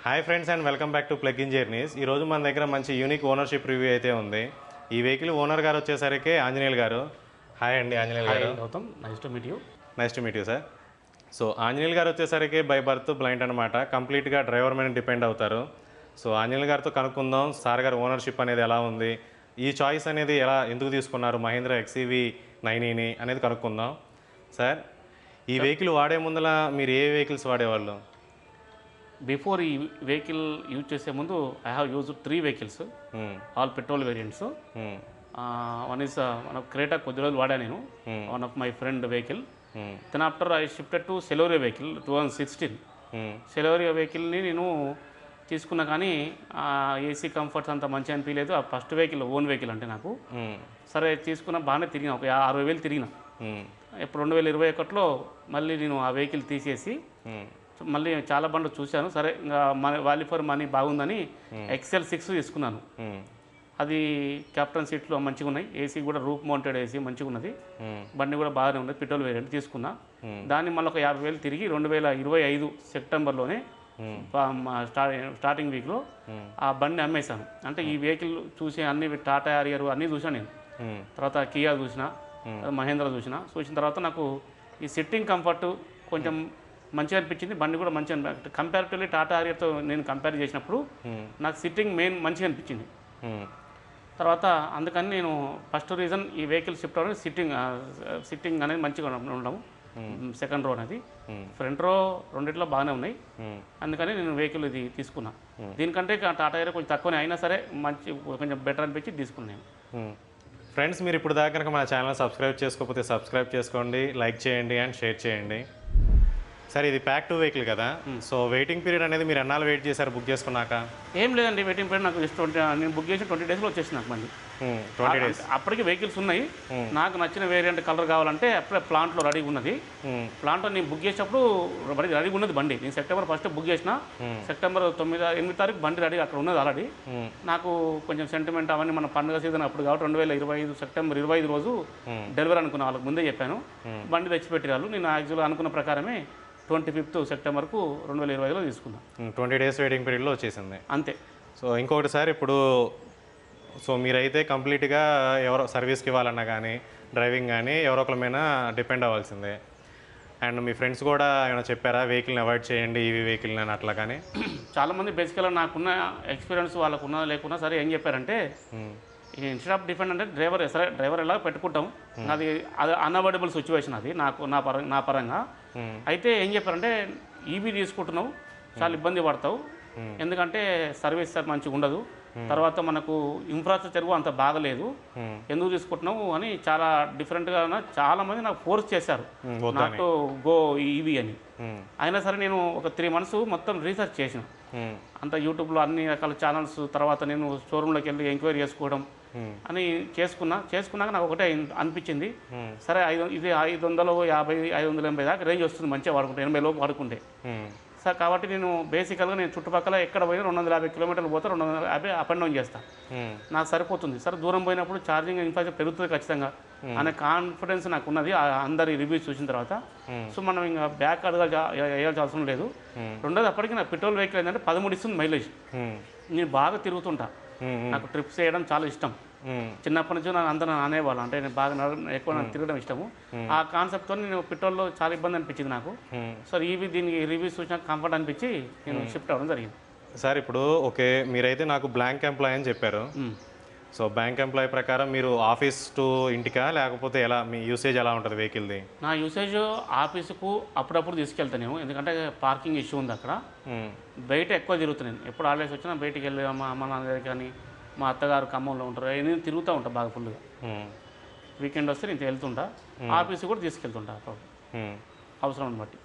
Hi friends and welcome back to plug in journeys. ఈరోజు మన దగ్గర మంచి యూనిక్ ఓనర్షిప్ రివ్యూ అయితే ఉంది. ఈ వెహికల్ ఓనర్ గారు వచ్చేసరికి ఆంజనేయులు గారు. హాయ్ అండి Anjaneyulu garu. Gautam, nice to meet you. Nice to meet you sir. So Anjaneyulu garu వచ్చేసరికి బై బర్త్ బ్లైండ్ అనమాట, కంప్లీట్గా డ్రైవర్ మీద డిపెండ్ అవుతారు. సో ఆంజనేయులు గారితో కనుక్కుందాం సార్ గారు ఓనర్షిప్ అనేది ఎలా ఉంది, ఈ చాయిస్ అనేది ఎందుకు తీసుకున్నారు మహీంద్రా XEV 9e అనేది కనుక్కుందాం. సార్, ఈ వెహికల్ వాడే ముందల మీరు ఏ వెహికల్స్ వాడేవాళ్ళు? బిఫోర్ ఈ వెహికల్ యూజ్ చేసే ముందు I have use 3 vehicles, all petrol variants. One is one of Creta, కొద్ది రోజులు వాడా నేను, one of my friend vehicle. Then after I shifted to Celerio vehicle 2016. Celerio వెహికల్ని నేను తీసుకున్నా కానీ ఏసీ కంఫర్ట్స్ అంత మంచిగా అనిపించలేదు. ఆ ఫస్ట్ వెహికల్ ఓన్ వెహికల్ అంటే నాకు సరే తీసుకున్నా, బాగానే తిరిగిన, ఒక 60,000 తిరిగిన. ఇప్పుడు 2021లో మళ్ళీ నేను ఆ వెహికల్ తీసేసి మళ్ళీ చాలా బండ్లు చూశాను. సరే ఇంకా వాల్యూ ఫర్ మనీ బాగుందని XL6 తీసుకున్నాను. అది క్యాప్టన్ సీట్లు మంచిగా ఉన్నాయి, ఏసీ కూడా రూప్ మౌంటెడ్ ఏసీ మంచిగా ఉన్నది, బండి కూడా బాగానే ఉన్నది, పెట్రోల్ వేరియంట్ తీసుకున్నా. దాన్ని మళ్ళీ ఒక 50,000 తిరిగి 2025 సెప్టెంబర్లోనే స్టార్టింగ్ వీక్లో ఆ బండి అమ్మేశాను. అంటే ఈ వెహికల్ చూసి అన్ని టాటా హారియర్ అన్నీ చూసాను నేను. తర్వాత కియా చూసిన, మహేంద్ర చూసిన తర్వాత నాకు ఈ సిట్టింగ్ కంఫర్ట్ కొంచెం మంచిగా అనిపించింది. బండి కూడా మంచిగా కంపారిటివ్లీ టాటా హారియర్తో నేను కంపేర్ చేసినప్పుడు నాకు సిట్టింగ్ మెయిన్ మంచిగా అనిపించింది. తర్వాత అందుకని నేను ఫస్ట్ రీజన్ ఈ వెహికల్ షిఫ్ట్ అవ్వడం సిట్టింగ్ అనేది మంచిగా ఉండడం. సెకండ్ రో అనేది, ఫ్రంట్ రో రెండిట్లో బాగానే ఉన్నాయి, అందుకని నేను వెహికల్ ఇది తీసుకున్నా. దీనికంటే టాటా హారియర్ కొంచెం తక్కువనే అయినా సరే కొంచెం బెటర్ అనిపించి తీసుకున్నాను. ఫ్రెండ్స్, మీరు ఇప్పుడు దాకా కనుక మన ఛానల్ సబ్స్క్రైబ్ చేసుకోకపోతే సబ్స్క్రైబ్ చేసుకోండి, లైక్ చేయండి అండ్ షేర్ చేయండి. సార్, ఇది ప్యాక్ టు వెహికల్ కదా, సో వెయిటింగ్ పీరియడ్ అనేది మీరు ఎన్నాళ్ళు వెయిట్ చేశారు బుక్ చేసుకున్నాక? ఏం లేదండి, వెయిటింగ్ పీరియడ్ నాకు నేను బుక్ చేసి 20 డేస్లో వచ్చేసి నాకు మళ్ళీ 20 డేస్. అప్పటికి వెహికల్స్ ఉన్నాయి, నాకు నచ్చిన వేరియంట్ కలర్ కావాలంటే అప్పుడే ప్లాంట్లో రెడీగా ఉన్నది. ప్లాంట్లో నేను బుక్ చేసినప్పుడు రెడీగా ఉన్నది బండి. నేను సెప్టెంబర్ 1 బుక్ చేసిన, సెప్టెంబర్ 8 తారీఖు బండి రెడీ అక్కడ ఉన్నది ఆల్రెడీ. నాకు కొంచెం సెంటిమెంట్ అవన్నీ మన పండుగ సీజన్ అప్పుడు కాబట్టి 2025 సెప్టెంబర్ 25 రోజు డెలివరీ అనుకున్న వాళ్ళకి ముందే చెప్పాను. బండి తెచ్చిపెట్టారు. నేను యాక్చువల్గా అనుకున్న ప్రకారమే 25 సెప్టెంబర్కు 2025లో తీసుకున్నాను. 20 డేస్ వెయిటింగ్ పీరియడ్లో వచ్చేసింది అంతే. సో ఇంకొకటి సార్, ఇప్పుడు మీరైతే కంప్లీట్గా ఎవరో సర్వీస్కి ఇవ్వాలన్నా కానీ డ్రైవింగ్ కానీ ఎవరో ఒకరి మీద డిపెండ్ అవ్వాల్సిందే. అండ్ మీ ఫ్రెండ్స్ కూడా ఏమైనా చెప్పారా వెహికల్ని అవాయిడ్ చేయండి ఈ వెహికల్ని అని అట్లా? కానీ చాలామంది బేసికల్గా నాకున్న ఎక్స్పీరియన్స్ వాళ్ళకు ఉన్నా లేకున్నా సరే ఏం చెప్పారంటే, ఇన్స్టెడ్ ఆఫ్ డిఫెండ్ అంటే డ్రైవర్ ఎలా పెట్టుకుంటాం, అది అన్అవాయిడబుల్ సిచ్యువేషన్ అది నా పరంగా. అయితే ఏం చెప్పారంటే, ఈవీ తీసుకుంటున్నావు చాలా ఇబ్బంది పడతావు, ఎందుకంటే సర్వీస్ మంచిగా ఉండదు, తర్వాత మనకు ఇన్ఫ్రాస్ట్రక్చర్ అంత బాగలేదు, ఎందుకు తీసుకుంటున్నావు అని చాలా డిఫరెంట్గా చాలామంది నాకు ఫోర్స్ చేశారు నాకు గో ఈవీ అని. అయినా సరే నేను ఒక 3 months మొత్తం రీసెర్చ్ చేసిన, అంత యూట్యూబ్లో అన్ని రకాల ఛానల్స్, తర్వాత నేను షోరూంలోకి వెళ్ళి ఎంక్వైరీ చేసుకోవడం అని చేసుకున్నాక నాకు ఒకటే అనిపించింది, సరే ఇది 550, 580 దాకా రేంజ్ వస్తుంది మంచిగా వాడుకుంటే, 80 లోపు వాడుకుంటే. సార్ కాబట్టి నేను బేసికల్గా నేను చుట్టుపక్కల ఎక్కడ పోయినా 250 కిలోమీటర్లు పోతే 250 అప్ అండ్ డౌన్ చేస్తాను, నాకు సరిపోతుంది. సార్ దూరం పోయినప్పుడు ఛార్జింగ్ ఇన్ఫ్రాస్ట్రక్చర్ పెరుగుతుంది ఖచ్చితంగా అనే కాన్ఫిడెన్స్ నాకు ఉన్నది అందరి రివ్యూస్ చూసిన తర్వాత. సో మనం ఇంకా బ్యాక్ వేయాల్సిన అవసరం లేదు. రెండోది, అప్పటికి నా పెట్రోల్ వెహికల్ ఏంటంటే 13 ఇస్తుంది మైలేజ్. నేను బాగా తిరుగుతుంటా, నాకు ట్రిప్స్ చేయడం చాలా ఇష్టం. చిన్నప్పటి నుంచి అందరూ అనేవాళ్ళు, అంటే నేను బాగా ఎక్కువ నాకు తిరగడం ఇష్టము. ఆ కాన్సెప్ట్తో నేను పెట్రోల్లో చాలా ఇబ్బంది అనిపించింది నాకు. సో దీనికి రివ్యూస్ చూసినా కంఫర్ట్ అనిపించి నేను షిఫ్ట్ అవ్వడం జరిగింది. సార్, ఇప్పుడు ఓకే, మీరైతే నాకు బ్లాంక్ ఎంప్లాయ్ అని చెప్పారు. సో బ్యాంక్ ఎంప్లాయీ ప్రకారం మీరు ఆఫీస్ టు ఇంటికా, లేకపోతే ఎలా మీ యూసేజ్ ఎలా ఉంటుంది వెహికల్ది? నా యూసేజ్ ఆఫీసుకు అప్పుడప్పుడు తీసుకెళ్తాను, ఎందుకంటే పార్కింగ్ ఇష్యూ ఉంది అక్కడ. బయట ఎక్కువ తిరుగుతున్నాను, ఎప్పుడు హాలిడేస్ వచ్చినా బయటికి వెళ్ళి మా అమ్మ నాన్న దగ్గర కానీ, మా అత్తగారు ఖమ్మంలో ఉంటారు, నేను తిరుగుతూ ఉంటాను బాగా ఫుల్గా. వీకెండ్ వస్తే నేను వెళ్తుంటా, ఆఫీసు కూడా తీసుకెళ్తుంటా అవసరం బట్టి.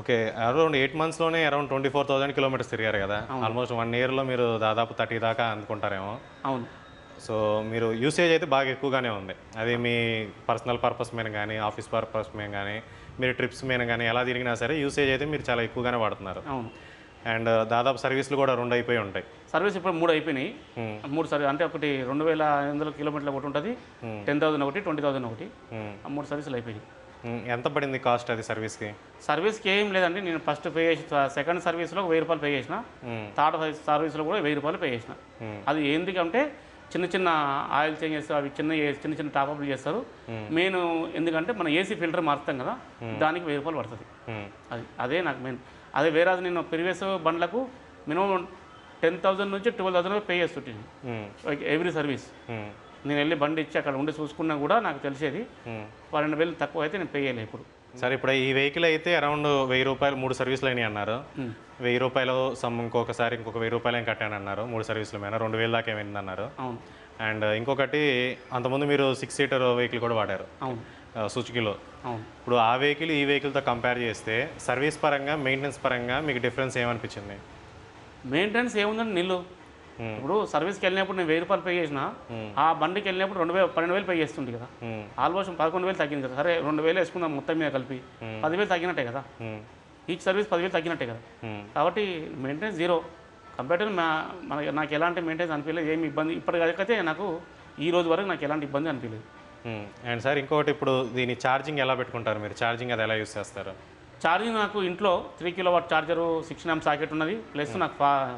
ఓకే, అరౌండ్ 8 monthsలోనే అరౌండ్ 24,000 కిలోమీటర్స్ తిరిగారు కదా, ఆల్మోస్ట్ 1 yearలో మీరు దాదాపు 30 దాకా అందుకుంటారేమో. అవును. సో మీరు యూసేజ్ అయితే బాగా ఎక్కువగానే ఉంది, అది మీ పర్సనల్ పర్పస్ మీద కానీ ఆఫీస్ పర్పస్ మీద కానీ మీరు ట్రిప్స్ మీద కానీ ఎలా తిరిగినా సరే యూసేజ్ అయితే మీరు చాలా ఎక్కువగానే వాడుతున్నారు. అవును. అండ్ దాదాపు సర్వీసులు కూడా 2 అయిపోయి ఉంటాయి. సర్వీస్ ఇప్పుడు 3 అయిపోయినాయి. 3 సర్వీస్ అంటే ఒకటి 2,500 కిలోమీటర్లు ఒకటి ఉంటుంది, 10,000 ఒకటి, 20,000 ఒకటి, 3 సర్వీసులు అయిపోయినాయి. ఎంత పడింది కాస్ట్ అది సర్వీస్కి? సర్వీస్కి ఏం లేదండి, నేను ఫస్ట్ పే చేసి సెకండ్ సర్వీస్లో 1000 రూపాయలు పే చేసిన, థర్డ్ సర్వీస్లో కూడా 1000 రూపాయలు పే చేసిన. అది ఎందుకంటే చిన్న చిన్న ఆయిల్ చేంజెస్ అవి చిన్న చిన్న టాప్అప్లు చేస్తారు. మెయిన్ ఎందుకంటే మన ఏసీ ఫిల్టర్ మారుతాం కదా, దానికి 1000 రూపాయలు పడుతుంది. అదే నాకు మెయిన్. అదే వేరే నేను ప్రీవియస్ బండ్లకు మినిమం 10,000 నుంచి 12,000 పే చేస్తుంటాను ఎవ్రీ సర్వీస్. నేను వెళ్ళి బండి ఇచ్చి అక్కడ ఉండి చూసుకున్నా కూడా నాకు తెలిసేది 12,000 తక్కువ అయితే నేను పే చేయలేదు ఇప్పుడు. సరే, ఇప్పుడు ఈ వెహికల్ అయితే అరౌండ్ 1000 రూపాయలు 3 సర్వీసులు అయినాయి అన్నారు. 1000 రూపాయలు ఇంకొకసారి ఇంకొక 1000 రూపాయలు ఏం కట్టాను అన్నారు 3 సర్వీసుల మీద, 2000 దాకా ఏమైంది అన్నారు. అవును. అండ్ ఇంకొకటి అంతకుముందు మీరు 6 సీటర్ వెహికల్ కూడా వాడారు. అవును. సుజుకిలో. అవును. ఇప్పుడు ఆ వెహికల్ ఈ వెహికల్తో కంపేర్ చేస్తే సర్వీస్ పరంగా మెయింటెనెన్స్ పరంగా మీకు డిఫరెన్స్ ఏమనిపించింది? మెయింటెనెన్స్ ఏముందండి నిల్లు. ఇప్పుడు సర్వీస్కి వెళ్ళినప్పుడు నేను 1000 రూపాయలు పే చేసిన, ఆ బండికి వెళ్ళినప్పుడు 12,000 పే చేస్తుంది కదా, ఆల్మోస్ట్ 11,000 తగ్గింది కదా. సరే 2,000 వేసుకుందాం మొత్తం మీద కలిపి 10,000 తగ్గినట్టే కదా, ఈచ్ సర్వీస్ 10,000 తగ్గినట్టే కదా. కాబట్టి మెయింటెనెన్స్ జీరో కంపేర్ టు నాకు ఎలాంటి మెయింటెనెన్స్ అనిపించలేదు, ఏమి ఇబ్బంది ఇప్పటికైతే నాకు ఈ రోజు వరకు నాకు ఎలాంటి ఇబ్బంది అనిపించలేదు. అండ్ సార్ ఇంకొకటి, ఇప్పుడు దీని ఛార్జింగ్ ఎలా పెట్టుకుంటారు మీరు? ఛార్జింగ్ అది ఎలా యూస్ చేస్తారు? ఛార్జింగ్ నాకు ఇంట్లో 3 kW ఛార్జరు 16 amp సాకెట్ ఉన్నది, ప్లస్ నాకు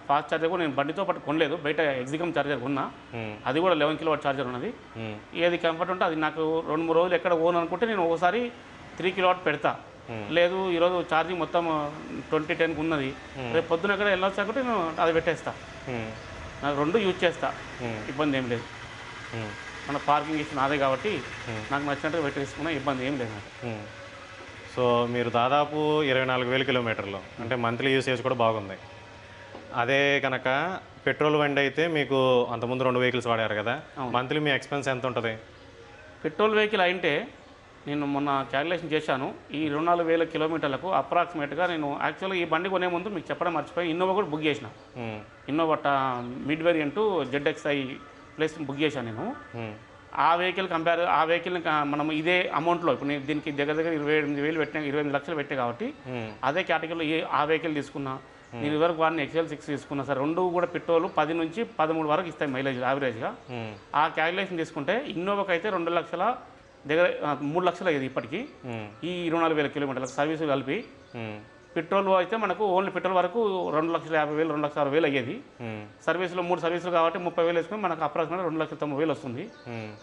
ఫాస్ట్ ఛార్జర్ కూడా నేను బండితో పాటు కొనలేదు, బయట ఎగ్జికమ్ ఛార్జర్ కొన్నా, అది కూడా 11 kW ఛార్జర్ ఉన్నది. ఏది కంఫర్ట్ ఉంటే అది నాకు 2-3 రోజులు ఎక్కడ పోను అనుకుంటే నేను ఒకసారి 3 kW పెడతా. లేదు ఈరోజు ఛార్జింగ్ మొత్తం 20-10 ఉన్నది, రేపు పొద్దున ఎక్కడ వెళ్ళొచ్చు అనుకుంటే నేను అది పెట్టేస్తా. నాకు 2 యూజ్ చేస్తా, ఇబ్బంది ఏం లేదు. మన పార్కింగ్ ఇచ్చిన అదే కాబట్టి నాకు నచ్చినట్టుగా పెట్టేసుకున్నా, ఇబ్బంది ఏం లేదు నాకు. సో మీరు దాదాపు 24,000 కిలోమీటర్లు అంటే మంత్లీ యూసేజ్ కూడా బాగుంది. అదే కనుక పెట్రోల్ బండి అయితే మీకు అంతకుముందు 2 వెహికల్స్ వాడారు కదా, మంత్లీ మీ ఎక్స్పెన్స్ ఎంత ఉంటుంది? పెట్రోల్ వెహికల్ అయితే నేను మొన్న క్యాలిక్యులేషన్ చేశాను, ఈ 24,000 కిలోమీటర్లకు అప్రాక్సిమేట్గా నేను యాక్చువల్గా ఈ బండి కొనే ముందు మీకు చెప్పడం మర్చిపోయి ఇన్నోవా కూడా బుక్ చేసిన. Innova mid variant ZXi plus book చేశాను నేను. ఆ వెహికల్ ఆ వెహికల్ని మనం ఇదే అమౌంట్లో ఇప్పుడు నేను దీనికి దగ్గర 28,000 పెట్టినా, 28 లక్షలు పెట్టే కాబట్టి అదే కేటగిరీలో ఆ వెహికల్ తీసుకున్నా. నేను ఇదివరకు వాడిని XL6 తీసుకున్నా సార్, 2 కూడా పెట్రోల్ 10 నుంచి 13 వరకు ఇస్తాయి మైలేజ్ యావరేజ్గా. ఆ క్యాలిక్యులేషన్ తీసుకుంటే ఇన్నోవాకి అయితే 2 లక్షల దగ్గర 3 లక్షలు అయ్యేది ఇప్పటికీ ఈ 24,000 కిలోమీటర్లకు సర్వీసులు కలిపి. పెట్రోల్ అయితే మనకు ఓన్లీ పెట్రోల్ వరకు 2,50,000 2,60,000 అయ్యేది. సర్వీసులో 3 సర్వీసులు కాబట్టి 30,000 వేసుకుని మనకు అప్రాక్సిమేట్గా 2,90,000 వస్తుంది.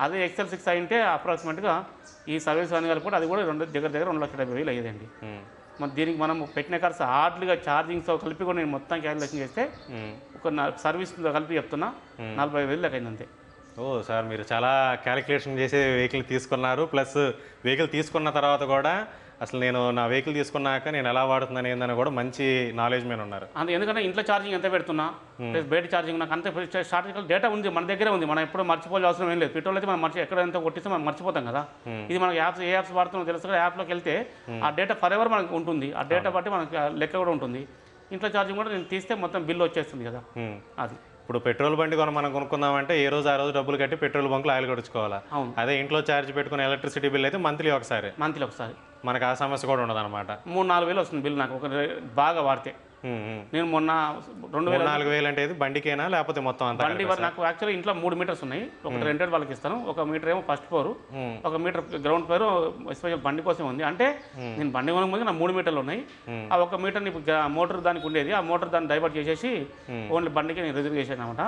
అదే XL6 అయితే అప్రాక్సిమేట్గా ఈ సర్వీస్ అన్ని కలిపి అది కూడా దగ్గర 2,70,000 అయ్యేదండి. మరి దీనికి మనం పెట్టిన ఖర్చు హార్డ్లీగా ఛార్జింగ్తో కలిపి కూడా నేను మొత్తం క్యాలిక్యులేషన్ చేస్తే ఒక సర్వీస్తో కలిపి చెప్తున్నా 45,000 లెక్క అయింది అంతే. ఓ సార్, మీరు చాలా క్యాలిక్యులేషన్ చేసే వెహికల్ తీసుకున్నారు, ప్లస్ వెహికల్ తీసుకున్న తర్వాత కూడా అసలు నేను నా వెహికల్ తీసుకున్నాక నేను ఎలా వాడుతున్నాను ఏందని కూడా మంచి నాలెడ్జ్ మీద ఉన్నారు. అంతే, ఎందుకంటే ఇంట్లో ఛార్జింగ్ ఎంత పెడుతున్నా ప్లస్ బయట ఛార్జింగ్ నాకు అంతే స్టార్టింగ్ డేటా ఉంది, మన దగ్గరే ఉంది, మనం ఎప్పుడు మర్చిపోవాల్సిన అవసరం ఏం లేదు. పెట్రోల్ అయితే మనం ఎక్కడ ఎంత కొట్టిస్తే మనం మర్చిపోతాం కదా. ఇది మనకి ఏ యాప్స్ వాడుతున్నామో తెలుసు కదా, యాప్లోకి వెళ్తే ఆ డేటా ఫర్ ఎవర్ మనకు ఉంటుంది, ఆ డేటా బట్టి మనకి లెక్క కూడా ఉంటుంది. ఇంట్లో ఛార్జింగ్ కూడా నేను తీస్తే మొత్తం బిల్ వచ్చేస్తుంది కదా. అది ఇప్పుడు పెట్రోల్ బండి మనం కొనుక్కుందామంటే ఏ రోజు ఆ రోజు డబ్బులు కట్టి పెట్రోల్ బంకులు ఆయిల్ కొట్టుకోవాలా. అదే ఇంట్లో ఛార్జ్ పెట్టుకుని ఎలక్ట్రిసిటీ బిల్ అయితే మంత్లీ ఒకసారి మనకు ఆ సమస్య కూడా ఉండదు అనమాట. 3-4 వేలు వస్తుంది బిల్ నాకు ఒక బాగా వాడితే. నేను మొన్న 2,000-4,000 అంటే బండికేనా లేకపోతే మొత్తం అంతా? బండి నాకు యాక్చువల్లీ ఇంట్లో 3 మీటర్స్ ఉన్నాయి, ఒకటి రెంటెడ్ వాళ్ళకి ఇస్తాను, ఒక మీటర్ ఏమో ఫస్ట్ ఫ్లోర్, ఒక మీటర్ గ్రౌండ్ ఫ్లోర్ ఎస్పెషల్ బండి కోసం ఉంది. అంటే నేను బండి కొనక ముందు నా 3 మీటర్లు ఉన్నాయి. ఆ ఒక మీటర్ని మోటార్ దానికి ఉండేది, ఆ మోటార్ దాన్ని డైవర్ట్ చేసేసి ఓన్లీ బండికి నేను రిజర్వ్ చేశాను అనమాట.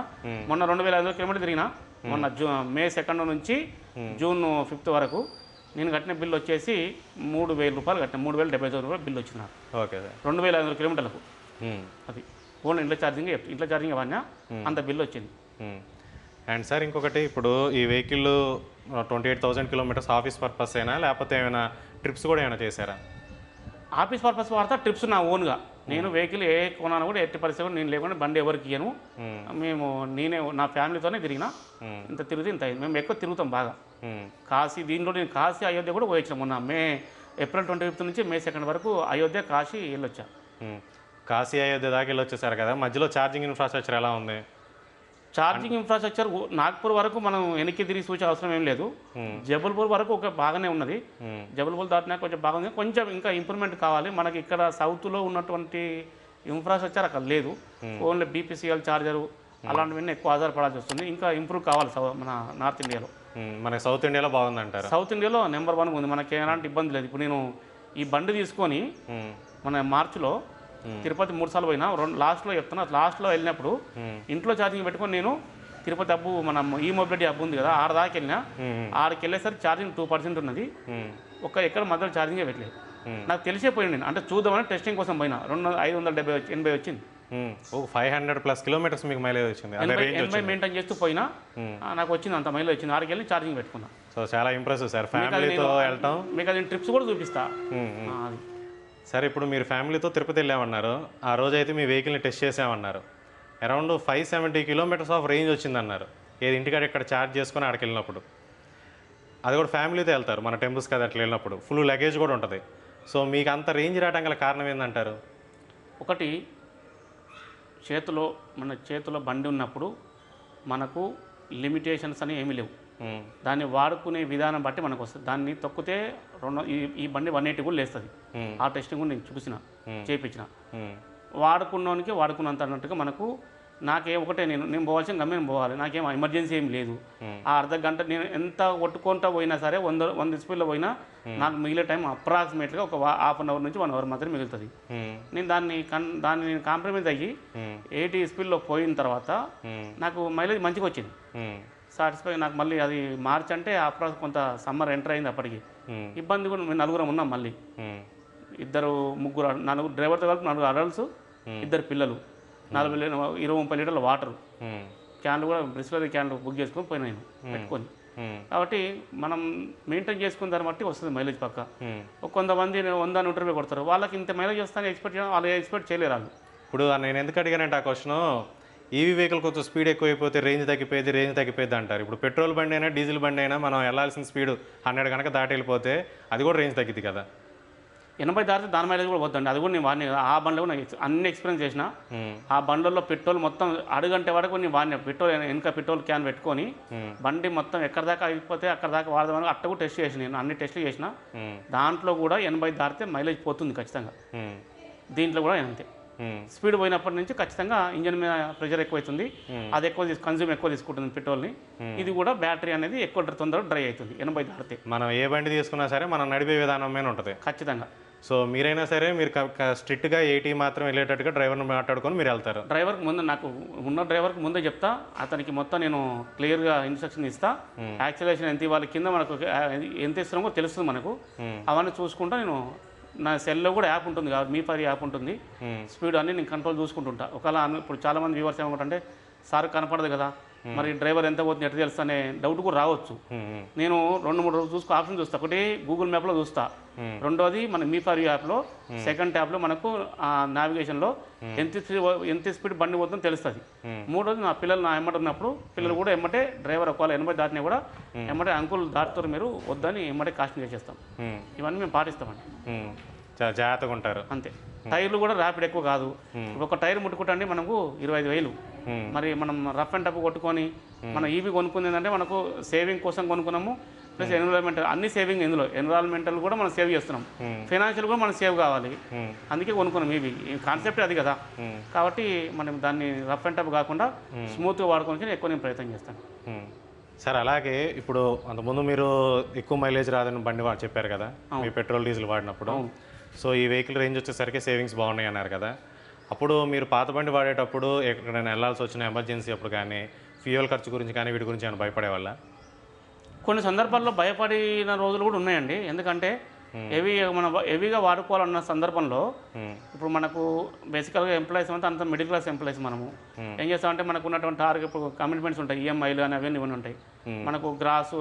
మొన్న 2,500 కిలోమీటర్లు తిరిగిన, మొన్న మే 2 నుంచి జూన్ 5 వరకు నేను కట్టిన బిల్ వచ్చేసి 3,000 రూపాయలు కట్టిన, 3,079 రూపాయలు బిల్ వచ్చిన. Okay sir, 2,500 కిలోమీటర్లకు. అది ఓన్లీ ఇంట్లో ఛార్జింగ్ అవన్నీ అంత బిల్ వచ్చింది. అండ్ సార్ ఇంకొకటి, ఇప్పుడు ఈ వెహికల్ 28,000 కిలోమీటర్స్ ఆఫీస్ పర్పస్ అయినా లేకపోతే ఏమైనా ట్రిప్స్ కూడా ఏమైనా చేశారా? ఆఫీస్ పర్పస్ వాడతా, ట్రిప్స్ నా ఓన్గా. నేను వెహికల్ ఏ కొనాను కూడా ఎట్టి పరిస్థితి కూడా నేను లేకుండా బండి ఎవరికి ఇయ్యను. మేము నా ఫ్యామిలీతోనే తిరిగిన, ఇంత తిరిగితే ఇంత మేము ఎక్కువ తిరుగుతాం బాగా. కాశీ, దీంట్లో నేను కాశీ అయోధ్య కూడా పోయించాను మొన్న ఏప్రిల్ 25 నుంచి మే 2 వరకు అయోధ్య కాశీ వెళ్ళొచ్చా. కాశీ అయోధ్య దాకా వెళ్ళొచ్చేసారు కదా, మధ్యలో ఛార్జింగ్ ఇన్ఫ్రాస్ట్రక్చర్ ఎలా ఉంది? ఛార్జింగ్ ఇన్ఫ్రాస్ట్రక్చర్ నాగ్పూర్ వరకు మనం వెనక్కి తిరిగి చూసే అవసరం ఏం లేదు. జబల్పూర్ వరకు ఒక బాగానే ఉన్నది, జబల్పూర్ దాటినా కొంచెం బాగుంది, కొంచెం ఇంకా ఇంప్రూవ్మెంట్ కావాలి. మనకి ఇక్కడ సౌత్లో ఉన్నటువంటి ఇన్ఫ్రాస్ట్రక్చర్ అక్కడ లేదు, ఓన్లీ BPCL ఛార్జరు అలాంటివన్నీ ఎక్కువ ఆధారపడాల్సి వస్తుంది, ఇంకా ఇంప్రూవ్ కావాలి మన నార్త్ ఇండియాలో. మనకి సౌత్ ఇండియాలో బాగుందంటారు. సౌత్ ఇండియాలో నెంబర్ 1 ఉంది. మనకి ఎలాంటి ఇబ్బంది లేదు. ఇప్పుడు నేను ఈ బండి తీసుకొని మన మార్చిలో తిరుపతి 3 సార్లు పోయినా. లాస్ట్లో చెప్తున్నా, లాస్ట్లో వెళ్ళినప్పుడు ఇంట్లో ఛార్జింగ్ పెట్టుకొని నేను తిరుపతి హబ్బు మనం ఈ మొబిలిటీ హబ్ ఉంది కదా, ఆడ దాకా వెళ్ళినా. ఆడికి వెళ్ళేసరికి ఛార్జింగ్ 2% ఉన్నది. ఎక్కడ మధ్యలో ఛార్జింగే పెట్టలేదు. నాకు తెలిసే పోయింది. నేను అంటే చూద్దామని టెస్టింగ్ కోసం పోయినా. 580 వచ్చింది. 500+ కిలోమీటర్స్ మీకు మైలేజ్ వచ్చింది. 80 మెయింటైన్ చేస్తూ పోయినా నాకు వచ్చింది, అంత మైలేజ్ వచ్చింది. ఆడికి వెళ్ళి ఛార్జింగ్ పెట్టుకున్నా. సో చాలా ఇంప్రెసివ్ సార్. ఫ్యామిలీతో వెళ్ళటం మీకు అది ట్రిప్స్ కూడా చూపిస్తా. అది సరే, ఇప్పుడు మీరు ఫ్యామిలీతో తిరుపతి వెళ్ళామన్నారు. ఆ రోజు అయితే మీ వెహికల్ని టెస్ట్ చేసామన్నారు. అరౌండ్ 570 కిలోమీటర్స్ ఆఫ్ రేంజ్ వచ్చిందన్నారు. ఏది ఇంటికాడ ఇక్కడ ఛార్జ్ చేసుకొని ఆడికి వెళ్ళినప్పుడు. అది కూడా ఫ్యామిలీతో వెళ్తారు మన టెంపుల్స్ కదా, అట్లా వెళ్ళినప్పుడు ఫుల్ లగేజ్ కూడా ఉంటుంది. సో మీకు అంత రేంజ్ రావడం గల కారణం ఏంటంటారు? ఒకటి, మన చేతిలో బండి ఉన్నప్పుడు మనకు లిమిటేషన్స్ అని ఏమీ లేవు. దాన్ని వాడుకునే విధానం బట్టి మనకు వస్తుంది. దాన్ని తొక్కితే ఈ బండి 180 కూడా లేస్తుంది. ఆ టెస్టింగ్ కూడా నేను చూసిన, చేయించిన. వాడుకున్నోనికి వాడుకున్నంత అన్నట్టుగా మనకు ఒకటే నేను పోవాల్సిన గమ్యం పోవాలి. నాకేం ఎమర్జెన్సీ ఏం లేదు. ఆ అర్ధ గంట నేను ఎంత కొట్టుకుంటా పోయినా సరే 100 స్పీడ్లో పోయినా నాకు మిగిలే టైం అప్రాక్సిమేట్గా ఒక ½ అవర్ నుంచి 1 అవర్ మాత్రమే మిగులుతుంది. నేను దాన్ని కాంప్రమైజ్ అయ్యి 80 స్పీడ్లో పోయిన తర్వాత నాకు మైలేజ్ మంచిగా వచ్చింది. సాటిస్ఫై. నాకు మళ్ళీ అది మార్చ్ అంటే అప్రాక్స్ కొంత సమ్మర్ ఎంటర్ అయింది. అప్పటికి ఇబ్బంది కూడా. మేము 4 ఉన్నాం. మళ్ళీ 4 డ్రైవర్తో కలిపి 4 అడల్ట్స్, 2 పిల్లలు, 20-30 లీటర్ల వాటర్ క్యాన్లు కూడా బ్రిస్లరీ క్యాన్లు బుక్ చేసుకొని పోయినా నేను పెట్టుకొని. కాబట్టి మనం మెయింటైన్ చేసుకున్న దాన్ని బట్టి వస్తుంది మైలేజ్ పక్క. కొంతమంది 100-100 రూపాయలు కొడతారు. వాళ్ళకి ఇంత మైలేజ్ వస్తాను ఎక్స్పెక్ట్ చేయడం, వాళ్ళు ఎక్స్పెక్ట్ చేయలేరు వాళ్ళు. ఇప్పుడు నేను ఎందుకు అడిగానంటే ఆ క్వశ్చన్, ఈవీ వెహికల్ కొంచెం స్పీడ్ ఎక్కువైపోతే రేంజ్ తగ్గిపోయింది అంటారు. ఇప్పుడు పెట్రోల్ బండి అయినా డీజిల్ బండి అయినా మనం వెళ్ళాల్సిన స్పీడ్ 100 కనుక దాటి వెళ్ళిపోతే అది కూడా రేంజ్ తగ్గిద్ది కదా. 80 దాటితే దాని మైలేజ్ కూడా పోతుంది. అది కూడా నేను వాడిని. ఆ బండ్లో కూడా అన్ని ఎక్స్పీరియన్స్ చేసిన. ఆ బండ్లలో పెట్రోల్ మొత్తం అడుగంటే వరకు నేను వాడిన. పెట్రోల్ క్యాన్ పెట్టుకొని బండి మొత్తం ఎక్కడ దాకా అయిపోతే అక్కడ దాకా వాడదామని అట్ట కూడా టెస్ట్ చేసిన. నేను అన్ని టెస్ట్లు చేసిన. దాంట్లో కూడా 80 దాటితే మైలేజ్ పోతుంది ఖచ్చితంగా. దీంట్లో కూడా అంతే. స్పీడ్ పోయినప్పటి నుంచి ఖచ్చితంగా ఇంజన్ మీద ప్రెషర్ ఎక్కువైతుంది. అది కన్జ్యూమ్ ఎక్కువ తీసుకుంటుంది పెట్రోల్ని. ఇది కూడా బ్యాటరీ అనేది ఎక్కువ తొందరగా డ్రై అవుతుంది 80 దాటితే. మనం ఏ బండి తీసుకున్నా సరే మనం నడిపే విధానం మీద ఉంటుంది ఖచ్చితంగా. సో మీరైనా సరే మీరు స్ట్రిక్ట్గా 80 మాత్రం వెళ్ళేటట్టుగా డ్రైవర్ని మాట్లాడుకొని మీరు వెళ్తారు. డ్రైవర్కి ముందు నాకు ఉన్న డ్రైవర్కి ముందే చెప్తా. అతనికి మొత్తం నేను క్లియర్గా ఇన్స్ట్రక్షన్ ఇస్తా. యాక్సిలరేషన్ ఎంత ఇవ్వాలి, కింద మనకు ఎంత ఇస్తున్నామో తెలుస్తుంది మనకు. అవన్నీ చూసుకుంటా. నేను నా సెల్లో కూడా యాప్ ఉంటుంది కాబట్టి మీ ఫర్ యాప్ ఉంటుంది. స్పీడ్ అన్నీ నేను కంట్రోల్ చూసుకుంటుంటా. ఒకవేళ ఇప్పుడు చాలామంది వ్యూవర్స్ ఏమంటే సార్ కనపడదు కదా, మరి డ్రైవర్ ఎంత పోతుంది ఎట్లా తెలుస్తా అనే డౌట్ కూడా రావచ్చు. నేను 2-3 రోజులు ఆప్షన్ చూస్తా. ఒకటి గూగుల్ మ్యాప్లో చూస్తా. రెండోది మన మీ ఫర్ యాప్లో, సెకండ్ ట్యాబ్లో మనకు నావిగేషన్లో ఎంత స్పీడ్ బండి పోతుందో తెలుస్తుంది. మూడోది నా పిల్లలు నా ఎమ్మటి ఉన్నప్పుడు పిల్లలు కూడా ఎమ్మటే డ్రైవర్ ఒకవేళ 80 దాటినా కూడా ఎమ్మటే అంకుల్ దాటుతారు మీరు వద్దని ఎమ్మటే కాస్టింగ్ చేసేస్తాం. ఇవన్నీ మేము పాటిస్తామండి. చాలా జాగ్రత్తగా ఉంటారు. అంతే. టైర్లు కూడా ర్యాపిడ్ ఎక్కువ కాదు. ఒక టైర్ ముట్టుకుంటే మనకు 25,000. మరి మనం రఫ్ అండ్ టఫ్ కొట్టుకొని మనం ఈవీ కొనుక్కుంది ఏంటంటే మనకు సేవింగ్ కోసం కొనుక్కున్నాము. ప్లస్ ఎన్విరాన్మెంటల్ అన్ని సేవింగ్. ఇందులో ఎన్విరాన్మెంటల్ కూడా మనం సేవ్ చేస్తున్నాం, ఫైనాన్షియల్ కూడా మనం సేవ్ కావాలి. అందుకే కొనుక్కున్నాం ఈవీ. కాన్సెప్ట్ అది కదా. కాబట్టి మనం దాన్ని రఫ్ అండ్ టఫ్ కాకుండా స్మూత్గా వాడుకోవడానికి ఎక్కువ నేను ప్రయత్నం చేస్తాను. సార్ అలాగే ఇప్పుడు అంతకుముందు మీరు ఎక్కువ మైలేజ్ రాదని బండి చెప్పారు కదా మీ పెట్రోల్ డీజిల్ వాడినప్పుడు. సో ఈ వెహికల్ రేంజ్ వచ్చేసరికి సేవింగ్స్ బాగున్నాయి అన్నారు కదా. అప్పుడు మీరు పాత బండి వాడేటప్పుడు ఎక్కడైనా వెళ్ళాల్సి వచ్చిన ఎమర్జెన్సీ అప్పుడు కానీ ఫ్యూయల్ ఖర్చు గురించి కానీ వీటి గురించి ఏమైనా భయపడే వాళ్ళ? కొన్ని సందర్భాల్లో భయపడిన రోజులు కూడా ఉన్నాయండి. ఎందుకంటే హెవీగా వాడుకోవాలన్న సందర్భంలో ఇప్పుడు మనకు బేసికల్గా ఎంప్లాయీస్ అంతా అంత మిడిల్ క్లాస్ ఎంప్లాయీస్. మనము ఏం చేస్తామంటే మనకు ఉన్నటువంటి ఇప్పుడు కమిట్మెంట్స్ ఉంటాయి, ఈఎంఐలు అని అవన్నీ ఉంటాయి. మనకు గ్రాసు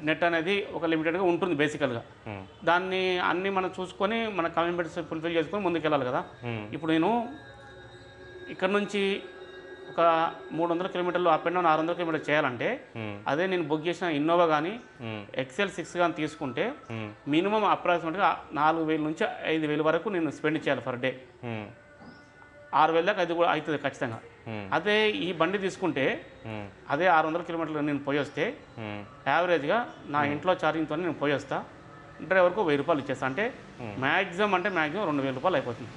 నెట్ అనేది ఒక లిమిటెడ్గా ఉంటుంది బేసికల్గా. దాన్ని అన్నీ మనం చూసుకొని మన కమిట్మెంట్స్ ఫుల్ఫిల్ చేసుకొని ముందుకు వెళ్ళాలి కదా. ఇప్పుడు నేను ఇక్కడ నుంచి ఒక 300 కిలోమీటర్లు అప్ అండ్ డౌన్ 600 కిలోమీటర్లు చేయాలంటే అదే నేను బుక్ చేసిన ఇన్నోవా కానీ XL6 కానీ తీసుకుంటే మినిమం అప్రాక్సిమేట్గా 4,000 నుంచి 5,000 వరకు నేను స్పెండ్ చేయాలి పర్ డే. 6,000 దాకా అది కూడా అవుతుంది ఖచ్చితంగా. అదే ఈ బండి తీసుకుంటే అదే 600 కిలోమీటర్లు నేను పోయి వస్తే యావరేజ్గా నా ఇంట్లో ఛార్జింగ్తో నేను పోయి వస్తా. డ్రైవర్కు 1,000 రూపాయలు ఇచ్చేస్తా. అంటే మ్యాక్సిమం 2,000 రూపాయలు అయిపోతుంది.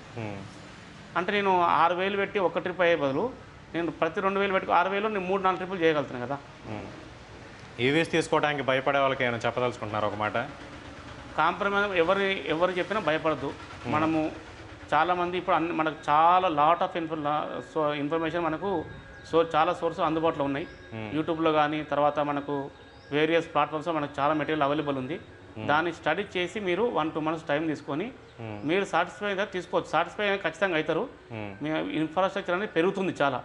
అంటే నేను 6,000 పెట్టి ఒక ట్రిప్ అయ్యే బదులు నేను ప్రతి 2,000 పెట్టుకు 6,000 నేను 3-4 ట్రిప్పులు చేయగలుగుతాను కదా. ఈవీస్ తీసుకోవడానికి భయపడే వాళ్ళకి ఏమైనా చెప్పదలుచుకుంటున్నారు ఒక మాట? కాంప్రమైజ్ ఎవరు చెప్పినా భయపడద్దు. మనము చాలామంది ఇప్పుడు మనకు చాలా లాట్ ఆఫ్ ఇన్ఫర్మేషన్ మనకు చాలా సోర్స్ అందుబాటులో ఉన్నాయి. యూట్యూబ్లో కానీ తర్వాత మనకు వేరియస్ ప్లాట్ఫామ్స్లో మనకు చాలా మెటీరియల్ అవైలబుల్ ఉంది. దాన్ని స్టడీ చేసి మీరు 1-2 months టైం తీసుకొని మీరు సాటిస్ఫై అయితే తీసుకోవచ్చు. సాటిస్ఫై అయితే ఖచ్చితంగా అవుతారు. మీ ఇన్ఫ్రాస్ట్రక్చర్ అనేది పెరుగుతుంది చాలా.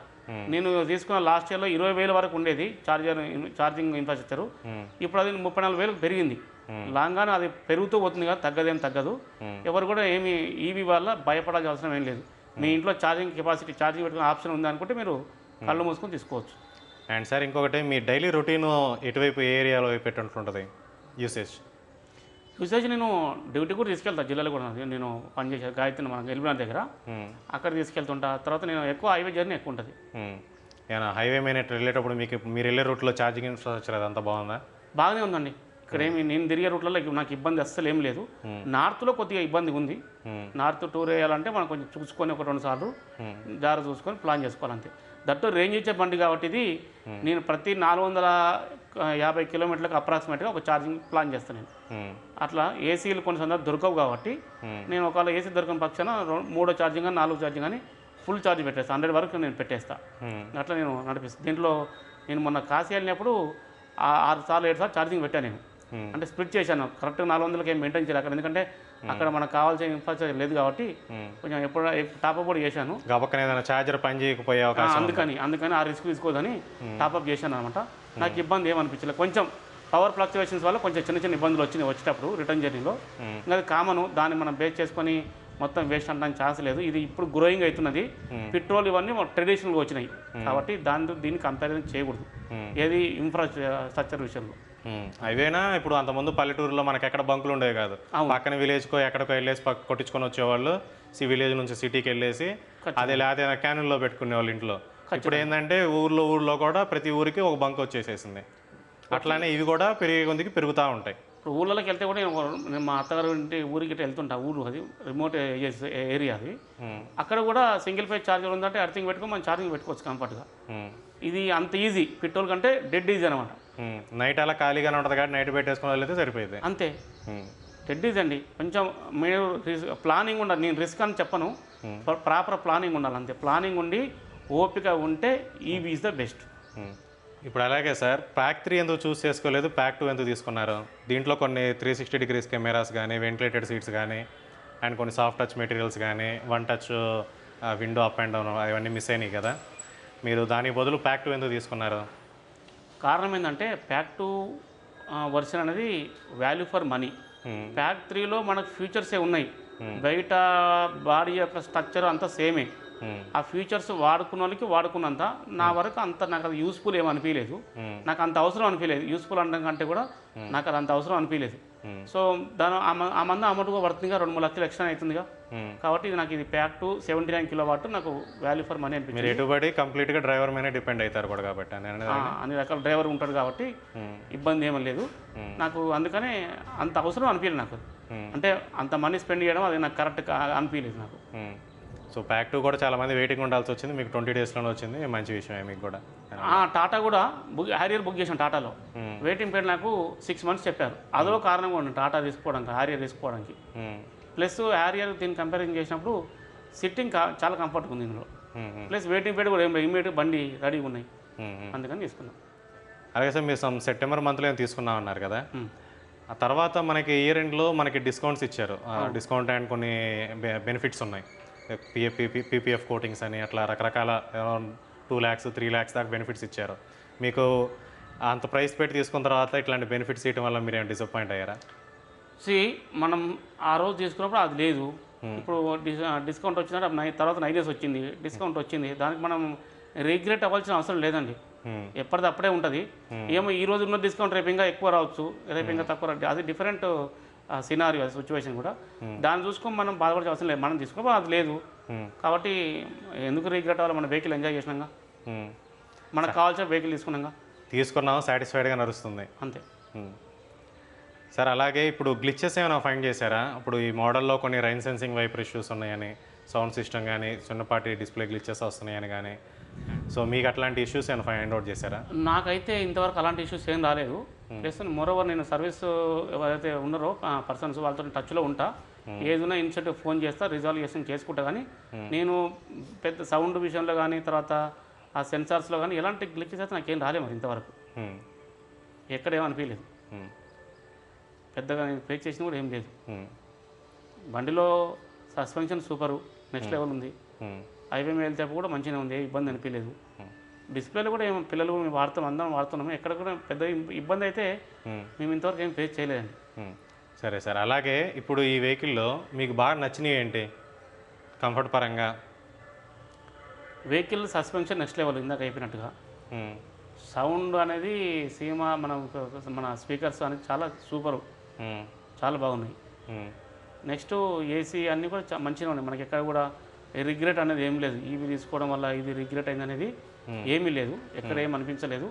నేను తీసుకున్న లాస్ట్ ఇయర్లో 20,000 వరకు ఉండేది ఛార్జింగ్ ఇన్ఫ్రాస్ట్రక్చరు. ఇప్పుడు అది 34,000 పెరిగింది. లాంగానే అది పెరుగుతూ పోతుంది కదా, తగ్గదేం తగ్గదు. ఎవరు కూడా ఏమి ఈవీ వల్ల భయపడాల్సిన అవసరం ఏం లేదు. మీ ఇంట్లో ఛార్జింగ్ కెపాసిటీ ఛార్జింగ్ పెట్టుకునే ఆప్షన్ ఉంది అనుకుంటే మీరు కళ్ళు మూసుకొని తీసుకోవచ్చు. అండ్ సార్ ఇంకొకటి, మీ డైలీ రొటీన్ ఎటువైపు ఏ ఏరియాలో పెట్టుంటుంటుంది యూసేజ్? నేను డ్యూటీ కూడా తీసుకెళ్తాను. జిల్లాలో కూడా నేను పనిచేసే గాయత్రి మన ఎల్బీనగర్ దగ్గర అక్కడ తీసుకెళ్తుంటా. తర్వాత నేను ఎక్కువ హైవే జర్నీ ఎక్కువ ఉంటుంది. ఏమైనా హైవే మీద వెళ్ళేటప్పుడు మీరు వెళ్ళే రూట్లో ఛార్జింగ్ ఇన్ఫ్రాస్ట్రక్చర్ అదంతా బాగుందా? బాగానే ఉందండి. ఇక్కడ నేను తిరిగే రూట్లలో నాకు ఇబ్బంది అస్సలు ఏం లేదు. నార్త్లో కొద్దిగా ఇబ్బంది ఉంది. నార్త్ టూర్ వేయాలంటే మనం కొంచెం చూసుకొని 1-2 సార్లు జాగ్రత్త చూసుకొని ప్లాన్ చేసుకోవాలంతే. దట్టు రేంజ్ ఇచ్చే బండి కాబట్టి ఇది నేను ప్రతి 450 కిలోమీటర్లకు అప్రాక్సిమేట్గా ఒక ఛార్జింగ్ ప్లాన్ చేస్తాను నేను. అట్లా ఏసీలు కొన్ని సందర్భాలు దొరకవు కాబట్టి నేను ఒకవేళ ఏసీ దొరకని పక్షాన 3 ఛార్జింగ్ కానీ 4 ఛార్జింగ్ కానీ ఫుల్ ఛార్జ్ పెట్టేస్తాను. 100 వరకు నేను పెట్టేస్తాను. అట్లా నేను నడిపిస్తాను. దీంట్లో నేను మొన్న కాశీ వెళ్ళినప్పుడు 6 సార్లు 7 సార్లు ఛార్జింగ్ పెట్టాను నేను. అంటే స్ప్లిట్ చేశాను. కరెక్ట్గా 400కి ఏం మెయింటైన్ చేయాలి అక్కడ. ఎందుకంటే అక్కడ మనకు కావాల్సిన ఇన్ఫ్రాస్ట్రక్చర్ లేదు కాబట్టి కొంచెం ఎప్పుడు టాప్అప్ కూడా చేశాను. ఛార్జర్ పని చేయకపోయే అవకాశం అందుకని ఆ రిస్క్ తీసుకోదని టాప్అప్ చేశాను అనమాట. నాకు ఇబ్బంది ఏమనిపించలేదు. కొంచెం పవర్ ఫ్లక్చువేషన్స్ వల్ల కొంచెం చిన్న చిన్న ఇబ్బందులు వచ్చినాయి వచ్చేటప్పుడు రిటర్న్ జర్నీలో. ఇంకా అది కామను. దాన్ని మనం బేస్ చేసుకొని మొత్తం వేస్ట్ అనడానికి ఛాన్స్ లేదు. ఇది ఇప్పుడు గ్రోయింగ్ అవుతున్నది. పెట్రోల్ ఇవన్నీ ట్రెడిషనల్గా వచ్చినాయి కాబట్టి దీన్ని కంపారిజన్ చేయకూడదు ఏది ఇన్ఫ్రాస్ట్రక్చర్ విషయంలో. అవేనా ఇప్పుడు అంతకుముందు పల్లెటూరులో మనకి ఎక్కడ బంకులు ఉండేవి కాదు. పక్కన విలేజ్కో ఎక్కడికో వెళ్ళేసి కొట్టించుకొని వచ్చేవాళ్ళు. విలేజ్ నుంచి సిటీకి వెళ్ళేసి అదే లేకపోతే క్యానుల్లో పెట్టుకునేవాళ్ళు ఇంట్లో. ఇప్పుడు ఏంటంటే ఊర్లో కూడా ప్రతి ఊరికి ఒక బంక్ వచ్చేసేసింది. అట్లానే ఇవి కూడా పెరిగే కొద్దికి పెరుగుతూ ఉంటాయి. ఇప్పుడు ఊళ్ళలోకి వెళ్తే కూడా నేను మా అత్తగారు ఇంటి ఊరికి వెళ్తుంటా. ఊరు అది రిమోట్ ఏరియా అది. అక్కడ కూడా సింగిల్ ఫేజ్ ఛార్జర్ ఉందంటే అర్థింగ్ పెట్టుకొని మనం ఛార్జింగ్ పెట్టుకోవచ్చు కంఫర్ట్గా. ఇది అంత ఈజీ. పెట్రోల్ కంటే డెడ్ ఈజీ అనమాట. నైట్ అలా ఖాళీగానే ఉంటుంది కాబట్టి నైట్ పెట్టేసుకుని వెళ్తే సరిపోయింది అంతే. డెడ్ ఈజీ అండి. కొంచెం మీరు ప్లానింగ్ ఉండాలి. నేను రిస్క్ అని చెప్పను. ప్రాపర్ ప్లానింగ్ ఉండాలి అంతే. ప్లానింగ్ ఉండి ఓపిక ఉంటే ఈవీ ఈజ్ ద బెస్ట్. ఇప్పుడు అలాగే సార్, ప్యాక్ 3 ఎందుకు చూస్ చేసుకోలేదు, ప్యాక్ 2 ఎందుకు తీసుకున్నారు? దీంట్లో కొన్ని 360 degrees కెమెరాస్ కానీ, వెంటిలేటెడ్ సీట్స్ కానీ, అండ్ కొన్ని సాఫ్ట్ టచ్ మెటీరియల్స్ కానీ, 1 touch window up and down అవన్నీ మిస్ అయినాయి కదా. మీరు దానికి బదులు ప్యాక్ 2 ఎందుకు తీసుకున్నారు? కారణం ఏంటంటే ప్యాక్ 2 వర్షన్ అనేది వాల్యూ ఫర్ మనీ. ప్యాక్ 3లో మనకు ఫీచర్సే ఉన్నాయి. బయట బాడీ యొక్క స్ట్రక్చర్ అంతా సేమే. ఆ ఫీచర్స్ వాడుకున్న వాళ్ళకి వాడుకున్నంత నా వరకు అంత నాకు అది యూస్ఫుల్ ఏమనిపించలేదు. నాకు అంత అవసరం అనిపించలేదు. యూస్ఫుల్ అనడం కంటే కూడా నాకు అది అంత అవసరం అనిపించలేదు. సో దాని ఆ మంద అమౌంట్గా పడుతుందిగా, 2-3 లక్షలు ఎక్స్ట్రా అవుతుందిగా. కాబట్టి నాకు ఇది ప్యాక్ 2 79 kilowatt నాకు వాల్యూ ఫర్ మనీ అనిపించింది. ఎటుబడి కంప్లీట్గా డ్రైవర్ మీద డిపెండ్ అవుతారు కూడా కాబట్టి అన్ని రకాల డ్రైవర్ ఉంటాడు కాబట్టి ఇబ్బంది ఏమీ లేదు నాకు. అందుకనే అంత అవసరం అనిపించలేదు నాకు. అంటే అంత మనీ స్పెండ్ చేయడం అది నాకు కరెక్ట్ అనిపించలేదు నాకు. సో ప్యాక్ 2 కూడా చాలా మంది వెయిటింగ్ ఉండాల్సి వచ్చింది. మీకు 20 daysలోనే వచ్చింది. మంచి విషయమే మీకు కూడా. టాటా కూడా హ్యారియర్ బుక్ చేసాను. టాటాలో వెయిటింగ్ పీరియడ్ నాకు 6 months చెప్పారు. అదో కారణంగా ఉంది టాటా తీసుకోవడానికి, హ్యారియర్ తీసుకోవడానికి. ప్లస్ హ్యారియర్ దీన్ని కంపారిజన్ చేసినప్పుడు సిట్టింగ్ చాలా కంఫర్ట్గా ఉంది ఇందులో. ప్లస్ వెయిటింగ్ పీరియడ్ కూడా ఇమీడియట్ బండి రెడీగా ఉన్నాయి. అందుకని తీసుకున్నాం. అలాగే సార్, మీరు సెప్టెంబర్ మంత్లో తీసుకున్నాం అన్నారు కదా. ఆ తర్వాత మనకి ఇయర్ ఎండ్లో మనకి డిస్కౌంట్స్ ఇచ్చారు. డిస్కౌంట్ అండ్ కొన్ని బెనిఫిట్స్ ఉన్నాయి. పీపీఎఫ్ కోటింగ్స్ అని అట్లా రకరకాల 2 lakhs 3 lakhs దాకా బెనిఫిట్స్ ఇచ్చారు. మీకు అంత ప్రైస్ పెట్టి తీసుకున్న తర్వాత ఇట్లాంటి బెనిఫిట్స్ ఇవ్వడం వల్ల మీరు ఏమైనా డిసప్పాయింట్ అయ్యారా? మనం ఆ రోజు తీసుకున్నప్పుడు అది లేదు. ఇప్పుడు డిస్కౌంట్ వచ్చినప్పుడు తర్వాత 9 days వచ్చింది, డిస్కౌంట్ వచ్చింది. దానికి మనం రిగ్రెట్ అవ్వాల్సిన అవసరం లేదండి. ఎప్పటిది అప్పుడే ఉంటుంది. ఏమో ఈ రోజు ఉన్న డిస్కౌంట్ రేపు ఇంకా ఎక్కువ రావచ్చు, రేపు ఇంకా తక్కువ. అది డిఫరెంట్ సినారియో సిచ్యువేషన్ కూడా. దాన్ని చూసుకొని మనం బాధపడే అవసరం లేదు. మనం తీసుకో అది లేదు కాబట్టి ఎందుకు రిగ్రెట్ అవ్వాలి? మన వెహికల్ ఎంజాయ్ చేసినాగా, మనకు కావాల్సిన వెహికల్ తీసుకున్నాం, సాటిస్ఫైడ్గా నడుస్తుంది అంతే. సార్ అలాగే ఇప్పుడు గ్లిచెస్ ఏమైనా ఫైండ్ చేశారా? ఇప్పుడు ఈ మోడల్లో కొన్ని రైన్ సెన్సింగ్ వైపర్ ఇష్యూస్ ఉన్నాయని, సౌండ్ సిస్టమ్ కానీ చిన్నపాటి డిస్ప్లే గ్లిచెస్ వస్తున్నాయని కానీ, సో మీకు అట్లాంటి ఇష్యూస్ ఏమైనా ఫైండ్ అవుట్ చేశారా? నాకైతే ఇంతవరకు అలాంటి ఇష్యూస్ ఏం రాలేదు. ప్లస్ మోరోవర్ నేను సర్వీస్ ఎవరైతే ఉన్నారో పర్సన్స్ వాళ్ళతో టచ్లో ఉంటా. ఏదైనా ఇన్షియేటివ్ ఫోన్ చేస్తా, రిజాల్వేషన్ చేసుకుంటా. కానీ నేను పెద్ద సౌండ్ విషయంలో కానీ తర్వాత ఆ సెన్సార్స్లో కానీ ఎలాంటి గ్లిచెస్ అయితే నాకేం రాలేదు మరి ఇంతవరకు. ఎక్కడేమనిపించలేదు. పెద్దగా నేను ఫేక్ చేసిన కూడా ఏం లేదు. బండిలో సస్పెన్షన్ సూపరు, నెక్స్ట్ లెవెల్ ఉంది. హైవే మీద వెళ్తే కూడా మంచిగా ఉంది, ఇబ్బంది అనిపించలేదు. డిస్ప్లేలో కూడా ఏమో పిల్లలు వాడుతాం, అందరం వాడుతున్నాము. ఎక్కడ కూడా పెద్ద ఇబ్బంది అయితే మేము ఇంతవరకు ఏం ఫేస్ చేయలేదండి. సరే సార్, అలాగే ఇప్పుడు ఈ వెహికల్లో మీకు బాగా నచ్చినవి ఏంటి కంఫర్ట్ పరంగా? వెహికల్ సస్పెన్షన్ నెక్స్ట్ లెవెల్ ఇందాక అయిపోయినట్టుగా. సౌండ్ అనేది సీమా మన స్పీకర్స్ అనేది చాలా సూపరు, చాలా బాగున్నాయి. నెక్స్ట్ ఏసీ అన్నీ కూడా మంచిగా ఉన్నాయి. మనకి ఎక్కడ కూడా రిగ్రెట్ అనేది ఏం లేదు. ఇవి తీసుకోవడం వల్ల ఇది రిగ్రెట్ అయింది అనేది ఏమీ లేదు, ఎక్కడ ఏం అనిపించలేదు.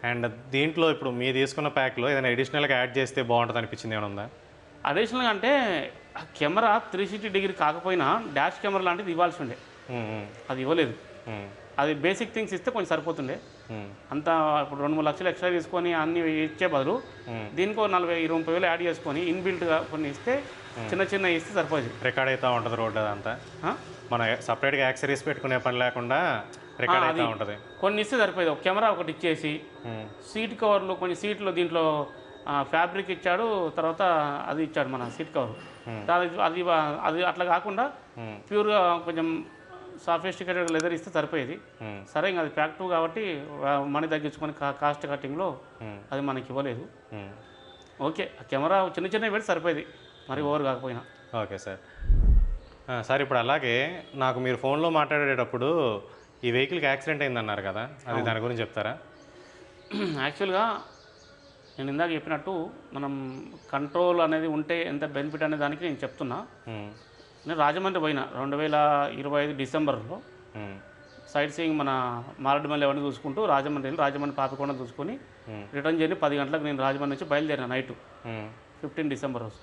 అండ్ దీంట్లో ఇప్పుడు మీరు తీసుకున్న ప్యాక్లో ఏదైనా అడిషనల్గా యాడ్ చేస్తే బాగుంటుంది అనిపించింది ఏమైనా ఉందా? అడిషనల్గా అంటే కెమెరా 360 డిగ్రీ కాకపోయినా డాష్ కెమెరా లాంటిది ఇవ్వాల్సి ఉండే, అది ఇవ్వలేదు. అది బేసిక్ థింగ్స్ ఇస్తే కొంచెం సరిపోతుండే. అంతా ఇప్పుడు 2-3 లక్షలు ఎక్స్ట్రా తీసుకొని అన్ని ఇచ్చే బదులు దీనికో 40-20 వేలు యాడ్ చేసుకొని ఇన్బిల్ట్గా కొన్ని ఇస్తే చిన్న ఇస్తే సరిపోదు. రికార్డ్ అవుతూ ఉంటుంది రోడ్ అదంతా, మన సపరేట్గా యాక్సరీస్ పెట్టుకునే పని లేకుండా రికార్డ్ అవుతూ ఉంటుంది. కొన్ని ఇస్తే సరిపోయేది. ఒక కెమెరా ఒకటి ఇచ్చేసి సీట్ కవర్లు కొన్ని సీట్లు దీంట్లో ఫ్యాబ్రిక్ ఇచ్చాడు, తర్వాత అది ఇచ్చాడు మన సీట్ కవర్. అది అది అట్లా కాకుండా ప్యూర్గా కొంచెం సాఫిస్టికేటెడ్ లెదర్ ఇస్తే సరిపోయేది. సరే ఇంకా అది ఫ్యాక్టరీ కాబట్టి మనీ తగ్గించుకొని కాస్ట్ కటింగ్లో అది మనకి ఇవ్వలేదు. ఓకే, కెమెరా చిన్న పెట్టి సరిపోయేది, మరి ఓవర్ కాకపోయినా. Okay sir. సార్ ఇప్పుడు అలాగే నాకు మీరు ఫోన్లో మాట్లాడేటప్పుడు ఈ వెహికల్కి యాక్సిడెంట్ అయిందన్నారు కదా, అది దాని గురించి చెప్తారా? యాక్చువల్గా నేను ఇందాక చెప్పినట్టు మనం కంట్రోల్ అనేది ఉంటే ఎంత బెనిఫిట్ అనే దానికి నేను చెప్తున్నా. నేను రాజమండ్రి పోయిన 2025 డిసెంబర్లో సైట్ సీయింగ్ మన మారేడుమల్లి అవన్నీ చూసుకుంటూ రాజమండ్రి పాపికొండ చూసుకొని రిటర్న్ జర్నీ 10 గంటలకు నేను రాజమండ్రి నుంచి బయలుదేరిన నైట్ 15 డిసెంబర్ రోజు.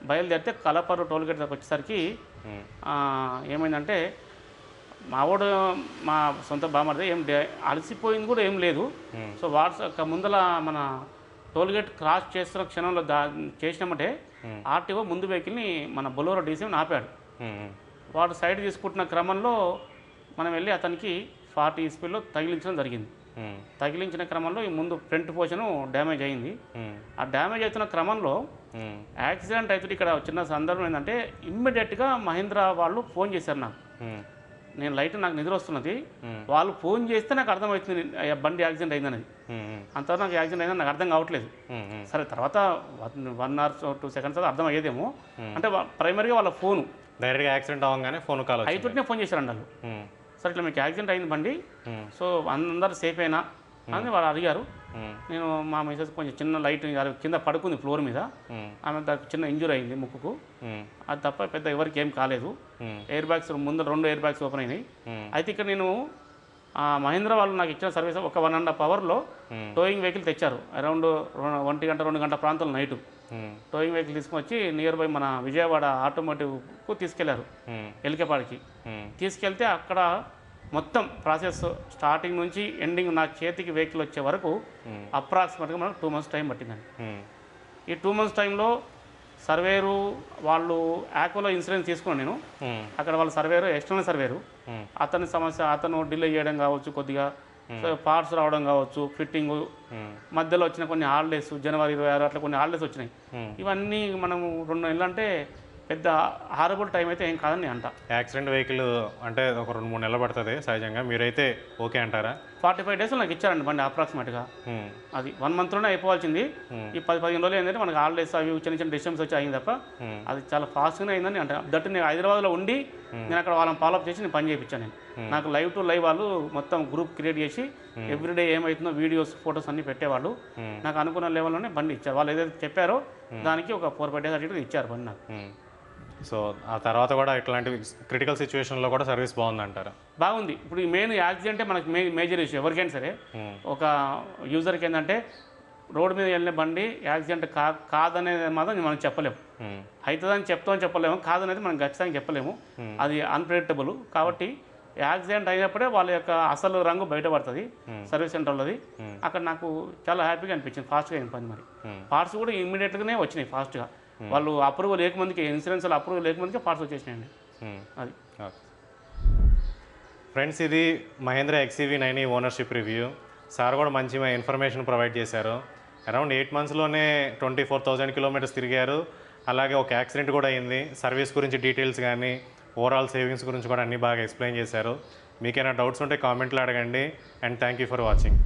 బయలుదేరితే కలపరు టోల్గేట్ దగ్గర వచ్చేసరికి ఏమైందంటే మా సొంత బామర్ది ఏం అలసిపోయింది కూడా ఏం లేదు. సో ముందల మన టోల్గేట్ క్రాస్ చేస్తున్న క్షణంలో చేసినామంటే ఆర్టీఓ ముందు వెహికల్ని మన బొలోరో డీసీని ఆపాడు. వాడు సైడ్ తీసుకుంటున్న క్రమంలో మనం వెళ్ళి అతనికి 40 స్పీడ్లో తగిలించడం జరిగింది. తగిలించిన క్రమంలో ఈ ముందు ఫ్రంట్ పోర్షన్ డ్యామేజ్ అయింది. ఆ డ్యామేజ్ అవుతున్న క్రమంలో యాక్సిడెంట్ అయితే ఇక్కడ చిన్న సందర్భం ఏంటంటే ఇమ్మీడియట్గా మహీంద్రా వాళ్ళు ఫోన్ చేశారు నాకు. నేను లైట్ నాకు నిద్ర వస్తున్నది, వాళ్ళు ఫోన్ చేస్తే నాకు అర్థమవుతుంది బండి యాక్సిడెంట్ అయిందనేది. అంతవరకు నాకు యాక్సిడెంట్ అయిందని నాకు అర్థం కావట్లేదు. సరే తర్వాత 1 or 2 seconds అర్థం అయ్యేదేమో అంటే ప్రైమరీగా వాళ్ళ ఫోను డైరెక్ట్గా యాక్సిడెంట్ అవ్వగానే ఫోన్ కాల్ అయితేనే ఫోన్ చేశారండి వాళ్ళు. సరే ఇట్లా మీకు యాక్సిడెంట్ అయింది బండి, సో అందరూ సేఫ్ అయినా అని వాళ్ళు అడిగారు. నేను మా మెసేజ్ కొంచెం చిన్న లైట్ కింద పడుకుంది ఫ్లోర్ మీద, ఆమె చిన్న ఇంజూరీ అయింది ముక్కుకు, అది తప్ప పెద్ద ఎవరికి ఏం కాలేదు. ఎయిర్ బ్యాగ్స్ ముందు 2 ఎయిర్ బ్యాగ్స్ ఓపెన్ అయినాయి. అయితే ఇక్కడ నేను మహీంద్రా వాళ్ళు నాకు ఇచ్చిన సర్వీస్ ఒక 1.5 hourలో టోయింగ్ వెహికల్ తెచ్చారు. అరౌండ్ 1 గంట 2 గంటల ప్రాంతంలో నైటు టోయింగ్ వెహికల్ తీసుకొచ్చి నియర్ బై మన విజయవాడ ఆటోమోటివ్కు తీసుకెళ్లారు. ఎలికపాడికి తీసుకెళ్తే అక్కడ మొత్తం ప్రాసెస్ స్టార్టింగ్ నుంచి ఎండింగ్ నా చేతికి వెహికల్ వచ్చే వరకు అప్రాక్సిమేట్గా మనకు 2 months టైం పట్టిందండి. ఈ 2 months టైంలో సర్వేరు వాళ్ళు యాక్వలో ఇన్సూరెన్స్ తీసుకున్నాను నేను. అక్కడ వాళ్ళ సర్వేరు ఎక్స్టర్నల్ సర్వేరు అతని సమస్య అతను డిలే చేయడం కావచ్చు, కొద్దిగా పార్ట్స్ రావడం కావచ్చు, ఫిట్టింగు మధ్యలో వచ్చిన కొన్ని హాలిడేస్ January 26 అట్లా కొన్ని హాలిడేస్ వచ్చినాయి. ఇవన్నీ మనము 2 నెలలు అంటే పెద్ద హారబుల్ టైం అయితే ఏం కాదని అంట. యాక్సిడెంట్ వెహికల్ అంటే ఒక 2-3 నెలలు పడుతుంది సహజంగా, మీరైతే ఓకే అంటారా? 45 days నాకు ఇచ్చారండి బండి అప్రాక్సిమేట్గా. అది 1 monthలోనే అయిపోవాల్సింది. ఈ 10-15 రోజులు ఏంటంటే మనకు హాలిడేస్ అవి చిన్న డిస్టర్బెన్స్ వచ్చి అయింది తప్ప అది చాలా ఫాస్ట్గానే అయిందని అంటే. దట్ నేను హైదరాబాద్లో ఉండి నేను అక్కడ వాళ్ళని ఫాలోఅప్ చేసి నేను పని చేయించాను. నేను నాకు లైవ్ టు లైవ్ వాళ్ళు మొత్తం గ్రూప్ క్రియేట్ చేసి ఎవ్రీడే ఏమవుతుందో వీడియోస్ ఫొటోస్ అన్నీ పెట్టేవాళ్ళు. నాకు అనుకున్న లెవెల్లోనే బండి ఇచ్చారు. వాళ్ళు ఏదైతే చెప్పారో దానికి ఒక 4-5 days అటు ఇచ్చారు బండి నాకు. సో ఆ తర్వాత కూడా ఇట్లాంటి క్రిటికల్ సిచ్యువేషన్లో కూడా సర్వీస్ బాగుందంటారా? బాగుంది. ఇప్పుడు ఈ మెయిన్ యాక్సిడెంటే మనకి మేజర్ ఇష్యూ ఎవరికైనా సరే. ఒక యూజర్కి ఏంటంటే రోడ్డు మీద వెళ్ళిన బండి యాక్సిడెంట్ కాదనేది మాత్రం మనం చెప్పలేము. అవుతుందని చెప్పలేము, కాదనేది మనం ఖచ్చితంగా చెప్పలేము. అది అన్ప్రెడిక్టబుల్. కాబట్టి యాక్సిడెంట్ అయినప్పుడే వాళ్ళ యొక్క అసలు రంగు బయటపడుతుంది సర్వీస్ సెంటర్లోది. అక్కడ నాకు చాలా హ్యాపీగా అనిపించింది, ఫాస్ట్గా అయిన పని. మరి పార్ట్స్ కూడా ఇమ్మీడియట్గానే వచ్చినాయి ఫాస్ట్గా. వాళ్ళు అప్రూవల్ లేకముందుకే, ఇన్సూరెన్స్లో అప్రూవల్ లేకముందుకే పార్ట్స్ వచ్చేసినాయండి. అది ఫ్రెండ్స్, ఇది Mahindra XUV 9e ownership review. Sir కూడా మంచి ఇన్ఫర్మేషన్ ప్రొవైడ్ చేశారు. అరౌండ్ 8 monthsలోనే 24,000 kilometers తిరిగారు. అలాగే ఒక యాక్సిడెంట్ కూడా అయింది. సర్వీస్ గురించి డీటెయిల్స్ కానీ ఓవరాల్ సేవింగ్స్ గురించి కూడా అన్నీ బాగా ఎక్స్ప్లెయిన్ చేశారు. మీకైనా డౌట్స్ ఉంటే కామెంట్లో అడగండి. And thank you for watching.